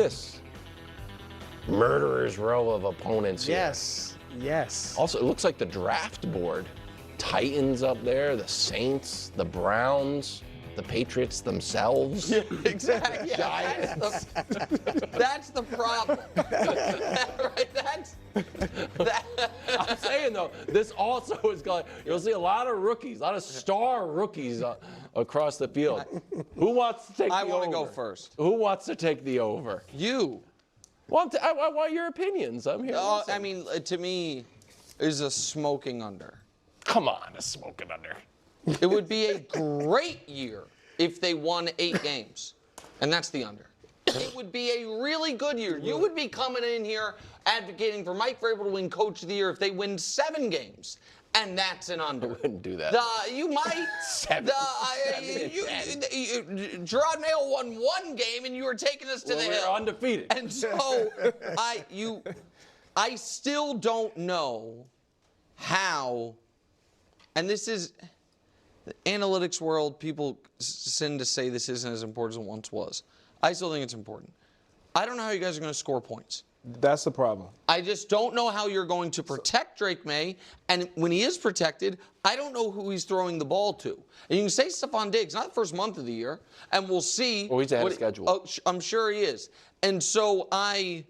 this murderer's row of opponents here. Yes. Also, it looks like the draft board. Titans up there, the Saints, the Browns, the Patriots themselves. Yeah, exactly. Yeah, that's the problem. Right? I'm saying though, this also is going. You'll see a lot of rookies, a lot of star rookies across the field. Who wants to take the over? I want to go first. Who wants to take the over? You. Well, I want your opinions. I'm here. I mean, to me, is a smoking under. Come on, a smoking under. It would be a great year if they won 8 games, and that's the under. It would be a really good year. You would be coming in here advocating for Mike Vrabel to win Coach of the Year if they win 7 games, and that's an under. I wouldn't do that. You might. 7. Gerard Mayo won 1 game, and you were taking us to the hill. We're undefeated. And so I still don't know how. And this is the analytics world. People tend to say this isn't as important as it once was. I still think it's important. I don't know how you guys are going to score points. That's the problem. I just don't know how you're going to protect Drake May. And when he is protected, I don't know who he's throwing the ball to. And you can say Stephon Diggs, not the first month of the year, and we'll see. Well, he's ahead of schedule. Oh, I'm sure he is. And so I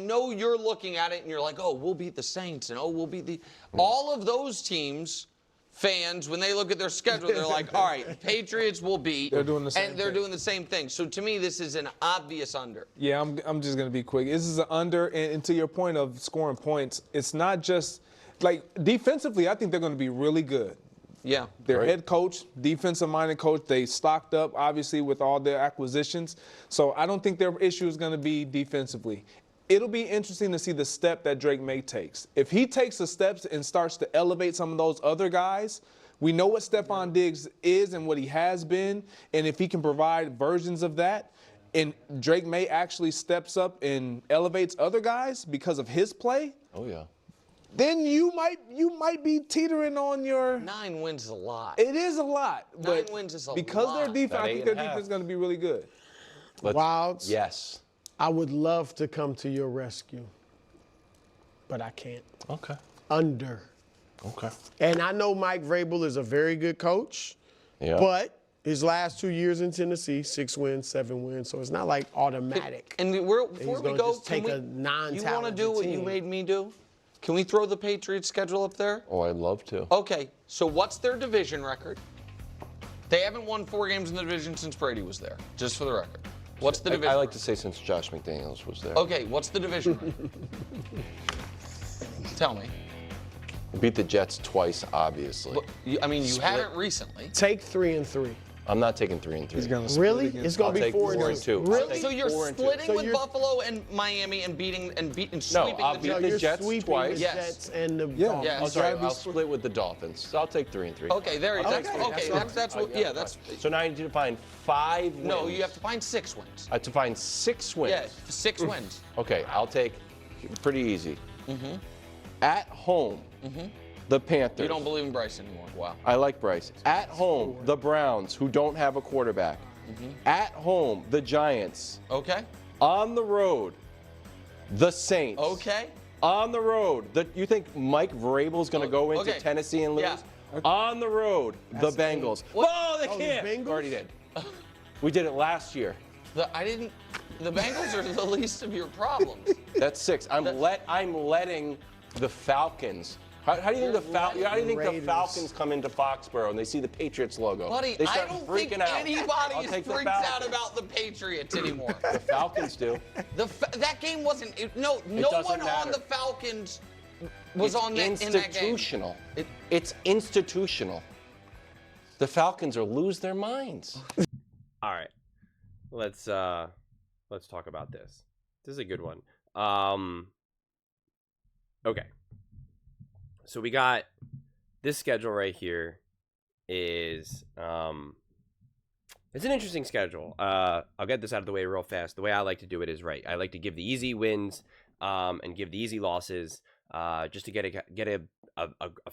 know you're looking at it and you're like, oh, we'll beat the Saints and we'll beat the. All of those teams, fans, when they look at their schedule, they're like, all right, Patriots will beat. They're doing the same And they're thing. doing the same thing. So to me, this is an obvious under. Yeah, I'm just going to be quick. This is an under, and to your point of scoring points, it's not just, like, defensively, I think they're going to be really good. Yeah. Their Right. head coach, defensive-minded coach, they stocked up, obviously, with all their acquisitions. So I don't think their issue is going to be defensively. It'll be interesting to see the step that Drake May takes. If he takes the steps and starts to elevate some of those other guys, we know what Stephon Diggs is and what he has been, and if he can provide versions of that, and Drake May actually steps up and elevates other guys because of his play, Oh yeah. then you might be teetering on your. 9 wins is a lot. It is a lot, 9 but wins is a because lot. their defense, About I think 8 their and a half. defense is going to be really good. Wilds, Yes. I would love to come to your rescue, but I can't. Okay. Under. Okay. And I know Mike Vrabel is a very good coach, Yeah. but his last 2 years in Tennessee, 6 wins, 7 wins, so it's not like automatic. And before we gonna go, just take a you want to non-talented do what you team. made me do? Can we throw the Patriots schedule up there? Oh, I'd love to. Okay, so what's their division record? They haven't won 4 games in the division since Brady was there, just for the record. What's the division I like record? to say since Josh McDaniels was there. Okay, what's the division record? Tell me. Beat the Jets twice, obviously. Look, you Split. haven't recently. Take 3 and 3. I'm not taking 3 and 3. He's gonna split Really? against- It's gonna I'll be take 4 4 and and 2. 2. Really? So you're 4 and 2. splitting So with you're- Buffalo and Miami and sweeping No, the I'll Jets. beat the you're Jets sweeping twice. the Yes. Jets and the Yeah. Dolphins. Yes. Oh, sorry, gotta be I'll split. split with the Dolphins. So I'll take 3 and 3. Okay, there. That's So now I need to find 5 wins. No, you have to find 6 wins. I have to find 6 wins. Yeah, 6 wins. Okay, I'll take pretty easy. At home, the Panthers. You don't believe in Bryce anymore. Wow. I like Bryce. At home, the Browns, who don't have a quarterback. At home, the Giants. Okay. On the road, the Saints. Okay. On the road, you think Mike Vrabel's going to go into okay. Tennessee and lose? Yeah. On the road, the Bengals. What? Whoa, they Oh, the can't. Bengals? Already did. We did it last year. The Bengals are the least of your problems. That's 6. I'm letting the Falcons. How do you think the Raiders. Falcons come into Foxborough and they see the Patriots logo? Buddy, they I start don't freaking think out. I'll anybody take the freaks out Falcons. about the Patriots anymore. The Falcons do. That game wasn't. No doesn't one on matter. the Falcons was on that in that game. Institutional. It's institutional. The Falcons will lose their minds. All right, let's talk about this. This is a good one. Okay, so we got this schedule right here. Is it's an interesting schedule. I'll get this out of the way real fast. The way I like to do it is right. I like to give the easy wins and give the easy losses just to get a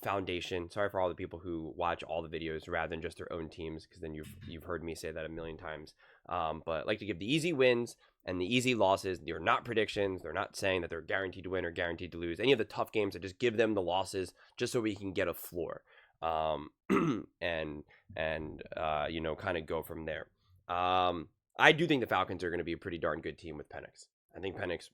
foundation. Sorry for all the people who watch all the videos rather than just their own teams, because then you've heard me say that a million times. But I like to give the easy wins And the easy losses, they're not predictions. They're not saying that they're guaranteed to win or guaranteed to lose. Any of the tough games, I just give them the losses just so we can get a floor, and kind of go from there. I do think the Falcons are going to be a pretty darn good team with Penix. I think Penix,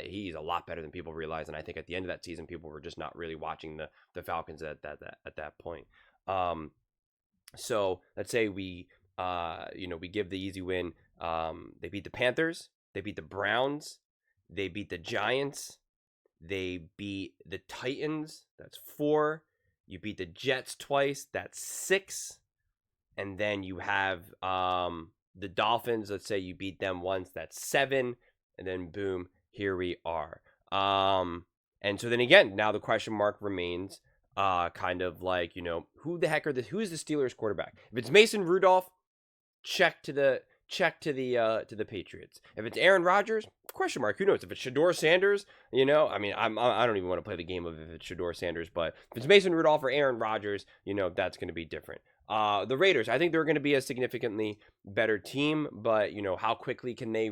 he's a lot better than people realize, and I think at the end of that season, people were just not really watching the Falcons at that point. So let's say we give the easy win. They beat the Panthers, they beat the Browns, they beat the Giants, they beat the Titans. That's 4. You beat the Jets twice. That's 6. And then you have the Dolphins. Let's say you beat them once. That's 7. And then boom, here we are. And so then again, now the question mark remains, kind of like, who the heck who's the Steelers quarterback? If it's Mason Rudolph, check to the Patriots. If it's Aaron Rodgers, question mark. Who knows? If it's Shedeur Sanders, I don't even want to play the game of if it's Shedeur Sanders, but if it's Mason Rudolph or Aaron Rodgers, that's going to be different. The Raiders, I think they're going to be a significantly better team, but how quickly can they,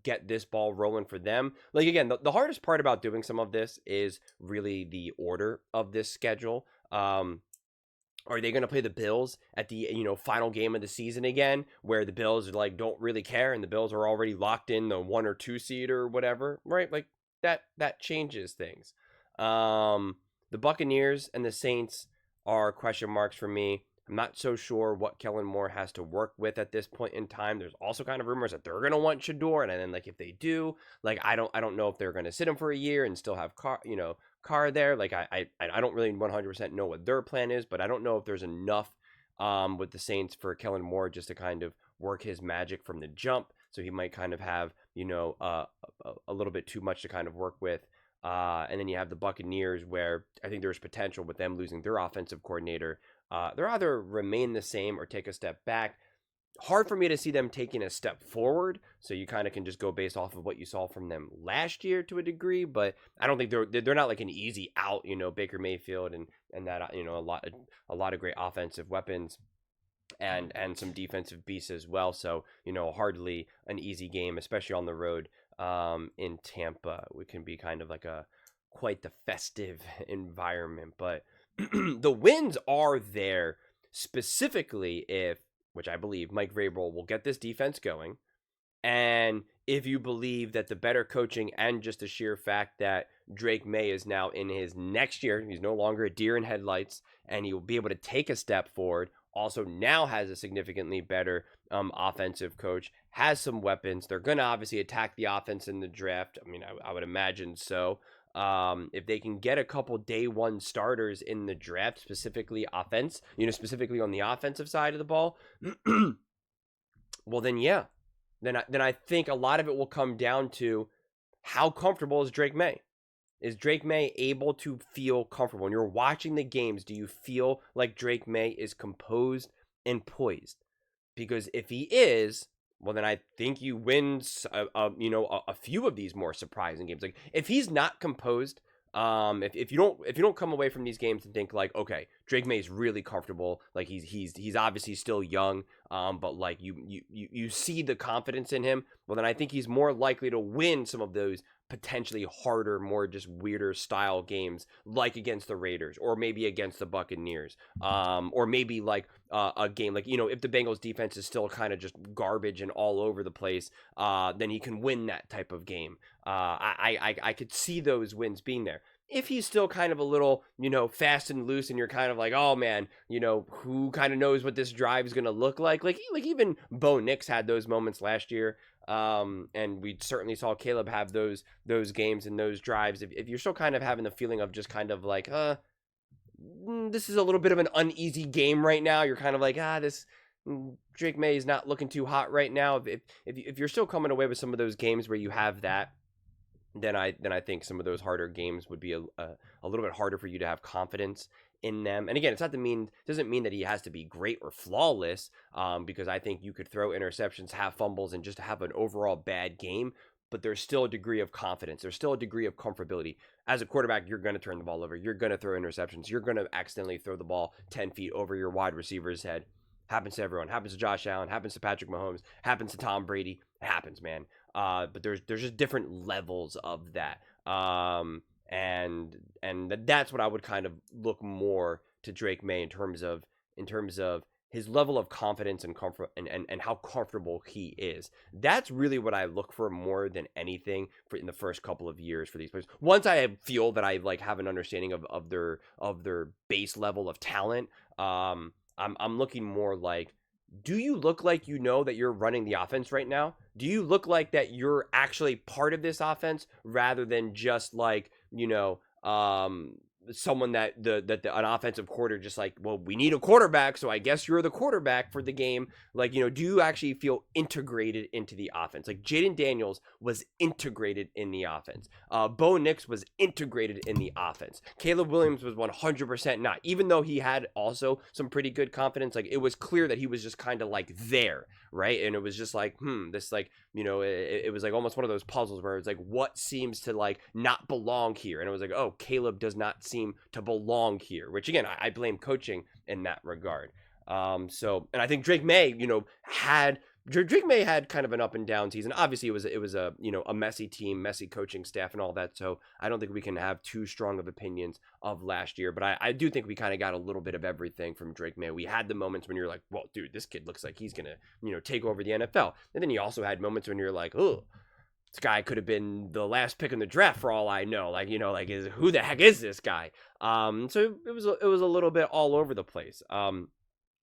get this ball rolling for them? Like, again, the hardest part about doing some of this is really the order of this schedule. Are they going to play the Bills at the final game of the season again, where the Bills like don't really care and the Bills are already locked in the 1 or 2 seed or whatever, right? Like that changes things. The Buccaneers and the Saints are question marks for me. I'm not so sure what Kellen Moore has to work with at this point in time. There's also kind of rumors that they're going to want Shedeur, and then like if they do, like I don't know if they're going to sit him for a year and still have Carr there. Like I don't really 100% know what their plan is, but I don't know if there's enough with the Saints for Kellen Moore just to kind of work his magic from the jump. So he might kind of have a little bit too much to kind of work with. And then you have the Buccaneers, where I think there's potential with them losing their offensive coordinator. They're either remain the same or take a step back. Hard for me to see them taking a step forward. So you kind of can just go based off of what you saw from them last year to a degree, but I don't think they're not like an easy out. Baker Mayfield and that a lot of great offensive weapons and some defensive beasts as well. So hardly an easy game, especially on the road in Tampa. It can be kind of like quite the festive environment, but the wins are there specifically which I believe Mike Vrabel will get this defense going. And if you believe that the better coaching and just the sheer fact that Drake May is now in his next year, he's no longer a deer in headlights, and he will be able to take a step forward, also now has a significantly better offensive coach, has some weapons. They're going to obviously attack the offense in the draft. I mean, I would imagine so. If they can get a couple day one starters in the draft, specifically specifically on the offensive side of the ball, well then, yeah. Then I think a lot of it will come down to how comfortable is Drake May? Is Drake May able to feel comfortable? When you're watching the games, do you feel like Drake May is composed and poised? Because if he is, well, then I think you win a few of these more surprising games. Like if he's not composed, if you don't come away from these games and think like, okay, Drake May is really comfortable, like he's obviously still young, but like you see the confidence in him, well then I think he's more likely to win some of those potentially harder, more just weirder style games, like against the Raiders or maybe against the Buccaneers, or maybe like a game like if the Bengals defense is still kind of just garbage and all over the place, then he can win that type of game. I could see those wins being there. If he's still kind of a little, fast and loose, and you're kind of like, oh man, who kind of knows what this drive is going to look like? Like even Bo Nix had those moments last year. And we certainly saw Caleb have those games and those drives. If you're still kind of having the feeling of just kind of like, this is a little bit of an uneasy game right now. You're kind of like, this Drake May is not looking too hot right now. If you're still coming away with some of those games where you have that, then I think some of those harder games would be a little bit harder for you to have confidence in them. And again, doesn't mean that he has to be great or flawless, because I think you could throw interceptions, have fumbles, and just have an overall bad game, but there's still a degree of confidence. There's still a degree of comfortability. As a quarterback, you're going to turn the ball over. You're going to throw interceptions. You're going to accidentally throw the ball 10 feet over your wide receiver's head. Happens to everyone. Happens to Josh Allen. Happens to Patrick Mahomes. Happens to Tom Brady. It happens, man. But there's just different levels of that. And that's what I would kind of look more to Drake May in terms of his level of confidence and comfort and how comfortable he is. That's really what I look for more than anything for in the first couple of years for these players. Once I feel that I like have an understanding of their base level of talent, I'm looking more like, do you look like you know that you're running the offense right now? Do you look like that you're actually part of this offense rather than just like, someone that an offensive coordinator just like, well, we need a quarterback, so I guess you're the quarterback for the game. Like, do you actually feel integrated into the offense? Like Jaden Daniels was integrated in the offense. Bo Nix was integrated in the offense. Caleb Williams was 100% not, even though he had also some pretty good confidence. Like it was clear that he was just kind of like there, right? And it was just like, this like, it was like almost one of those puzzles where it's like, what seems to like not belong here? And it was like, oh, Caleb does not seem to belong here, which again, I blame coaching in that regard. And I think Drake May, Drake May had kind of an up and down season. Obviously, it was a a messy team, messy coaching staff, and all that. So I don't think we can have too strong of opinions of last year. But I do think we kind of got a little bit of everything from Drake May. We had the moments when you're like, well, dude, this kid looks like he's gonna take over the NFL. And then you also had moments when you're like, oh, this guy could have been the last pick in the draft for all I know. Like, who the heck is this guy? So it was a little bit all over the place.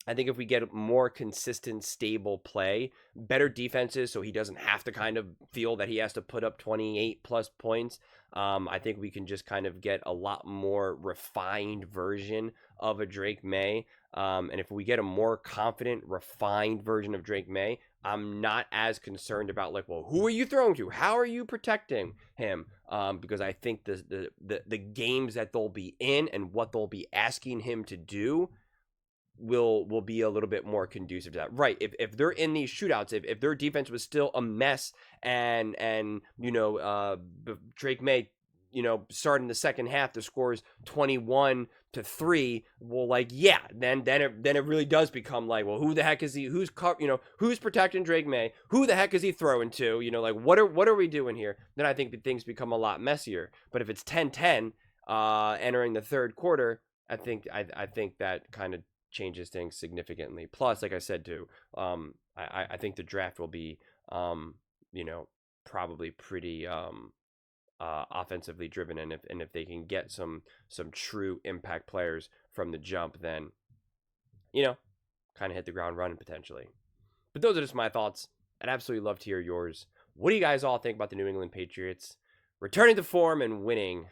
I think if we get more consistent, stable play, better defenses, so he doesn't have to kind of feel that he has to put up 28 plus points, I think we can just kind of get a lot more refined version of a Drake May. And if we get a more confident, refined version of Drake May, I'm not as concerned about like, well, who are you throwing to? How are you protecting him? Because I think the games that they'll be in and what they'll be asking him to do will be a little bit more conducive to that. Right. If they're in these shootouts, if their defense was still a mess and Drake May, starting the second half, the score's 21-3. Well, like, yeah, then it really does become like, well, who the heck is he? Who's protecting Drake May? Who the heck is he throwing to? Like, what are we doing here? Then I think things become a lot messier. But if it's 10-10 entering the third quarter, I think that kind of changes things significantly. Plus, like I said too, I think the draft will be probably pretty offensively driven, and if they can get some true impact players from the jump, then kind of hit the ground running potentially. But those are just my thoughts. I'd absolutely love to hear yours. What do you guys all think about the New England Patriots returning to form and winning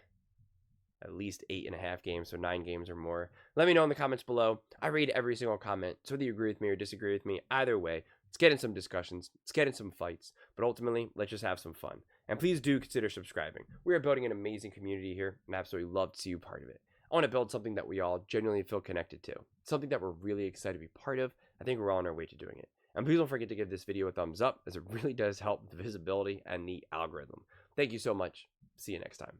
at least 8.5 games, so 9 games or more? Let me know in the comments below. I read every single comment, so whether you agree with me or disagree with me, either way, let's get in some discussions, let's get in some fights, but ultimately, let's just have some fun. And please do consider subscribing. We are building an amazing community here, and I absolutely love to see you part of it. I want to build something that we all genuinely feel connected to, something that we're really excited to be part of. I think we're all on our way to doing it. And please don't forget to give this video a thumbs up, as it really does help the visibility and the algorithm. Thank you so much. See you next time.